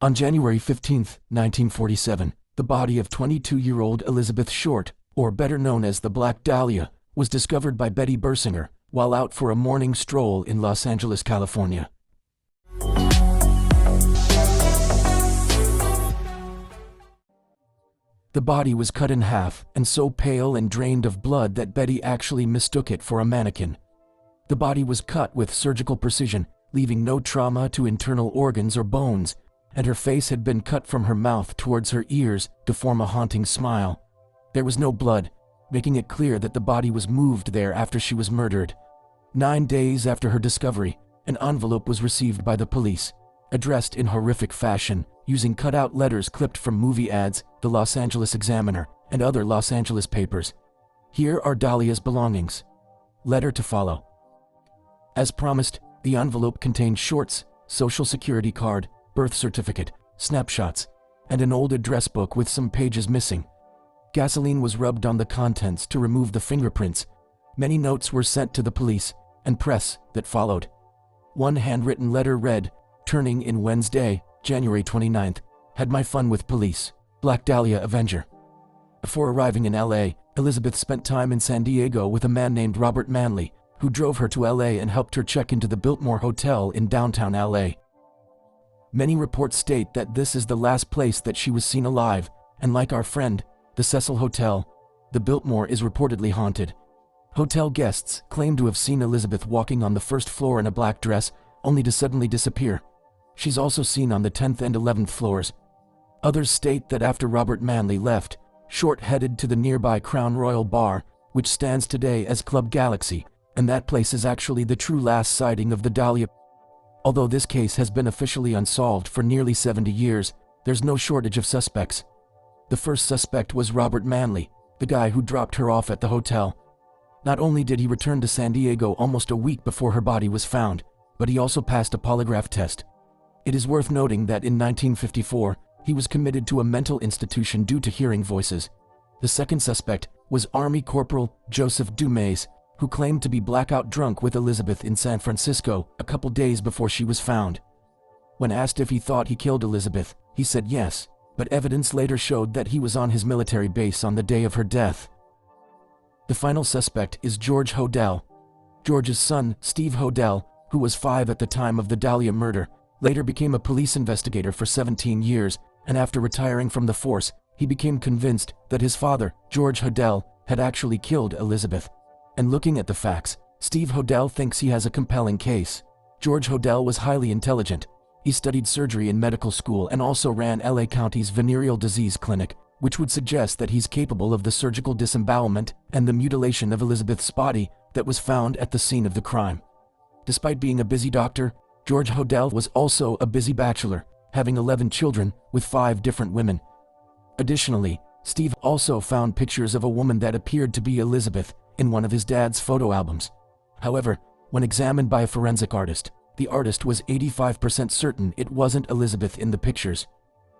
On January 15, 1947, the body of 22-year-old Elizabeth Short, or better known as the Black Dahlia, was discovered by Betty Bersinger while out for a morning stroll in Los Angeles, California. The body was cut in half and so pale and drained of blood that Betty actually mistook it for a mannequin. The body was cut with surgical precision, leaving no trauma to internal organs or bones, and her face had been cut from her mouth towards her ears to form a haunting smile. There was no blood, making it clear that the body was moved there after she was murdered. 9 days after her discovery, an envelope was received by the police, addressed in horrific fashion, using cutout letters clipped from movie ads, the Los Angeles Examiner, and other Los Angeles papers. Here are Dahlia's belongings. Letter to follow. As promised, the envelope contained Short's social security card, birth certificate, snapshots, and an old address book with some pages missing. Gasoline was rubbed on the contents to remove the fingerprints. Many notes were sent to the police and press that followed. One handwritten letter read, "Turning in Wednesday, January 29th, had my fun with police, Black Dahlia Avenger." Before arriving in LA, Elizabeth spent time in San Diego with a man named Robert Manley, who drove her to LA and helped her check into the Biltmore Hotel in downtown LA. Many reports state that this is the last place that she was seen alive, and like our friend, the Cecil Hotel, the Biltmore is reportedly haunted. Hotel guests claim to have seen Elizabeth walking on the first floor in a black dress, only to suddenly disappear. She's also seen on the 10th and 11th floors. Others state that after Robert Manley left, Short headed to the nearby Crown Royal Bar, which stands today as Club Galaxy, and that place is actually the true last sighting of the Dahlia. Although this case has been officially unsolved for nearly 70 years, there's no shortage of suspects. The first suspect was Robert Manley, the guy who dropped her off at the hotel. Not only did he return to San Diego almost a week before her body was found, but he also passed a polygraph test. It is worth noting that in 1954, he was committed to a mental institution due to hearing voices. The second suspect was Army Corporal Joseph Dumais, who claimed to be blackout drunk with Elizabeth in San Francisco a couple days before she was found. When asked if he thought he killed Elizabeth, he said yes, but evidence later showed that he was on his military base on the day of her death. The final suspect is George Hodel. George's son, Steve Hodel, who was 5 at the time of the Dahlia murder, later became a police investigator for 17 years, and after retiring from the force, he became convinced that his father, George Hodel, had actually killed Elizabeth. And looking at the facts, Steve Hodel thinks he has a compelling case. George Hodel was highly intelligent. He studied surgery in medical school and also ran LA County's venereal disease clinic, which would suggest that he's capable of the surgical disembowelment and the mutilation of Elizabeth's body that was found at the scene of the crime. Despite being a busy doctor, George Hodel was also a busy bachelor, having 11 children with 5 different women. Additionally, Steve also found pictures of a woman that appeared to be Elizabeth in one of his dad's photo albums. However, when examined by a forensic artist, the artist was 85% certain it wasn't Elizabeth in the pictures.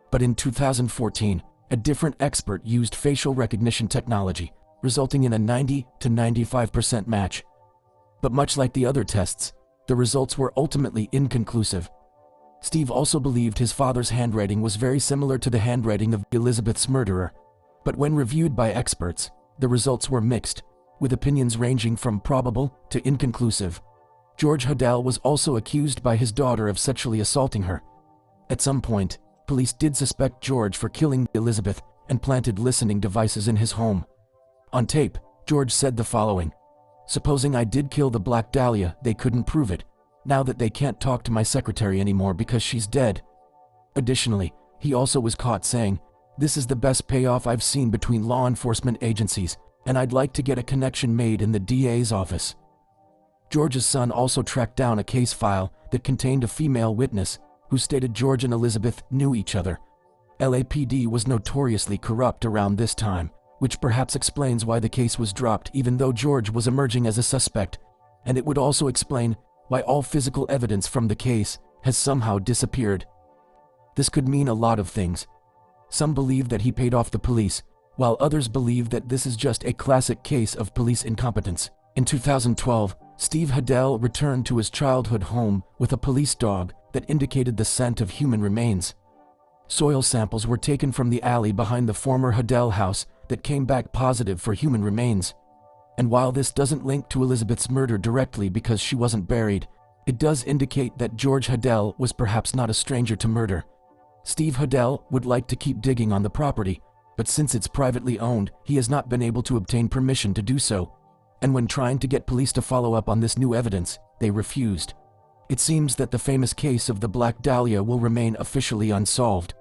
But in 2014, a different expert used facial recognition technology, resulting in a 90 to 95% match. But much like the other tests, the results were ultimately inconclusive. Steve also believed his father's handwriting was very similar to the handwriting of Elizabeth's murderer, but when reviewed by experts, the results were mixed, with opinions ranging from probable to inconclusive. George Hodel was also accused by his daughter of sexually assaulting her. At some point, police did suspect George for killing Elizabeth and planted listening devices in his home. On tape, George said the following: "Supposing I did kill the Black Dahlia, they couldn't prove it, now that they can't talk to my secretary anymore because she's dead." Additionally, he also was caught saying, "This is the best payoff I've seen between law enforcement agencies, and I'd like to get a connection made in the DA's office." George's son also tracked down a case file that contained a female witness who stated George and Elizabeth knew each other. LAPD was notoriously corrupt around this time, which perhaps explains why the case was dropped even though George was emerging as a suspect, and it would also explain why all physical evidence from the case has somehow disappeared. This could mean a lot of things. Some believe that he paid off the police, while others believe that this is just a classic case of police incompetence. In 2012, Steve Hodel returned to his childhood home with a police dog that indicated the scent of human remains. Soil samples were taken from the alley behind the former Hodel house that came back positive for human remains. And while this doesn't link to Elizabeth's murder directly because she wasn't buried, it does indicate that George Hodel was perhaps not a stranger to murder. Steve Hodel would like to keep digging on the property, but since it's privately owned, he has not been able to obtain permission to do so. And when trying to get police to follow up on this new evidence, they refused. It seems that the famous case of the Black Dahlia will remain officially unsolved.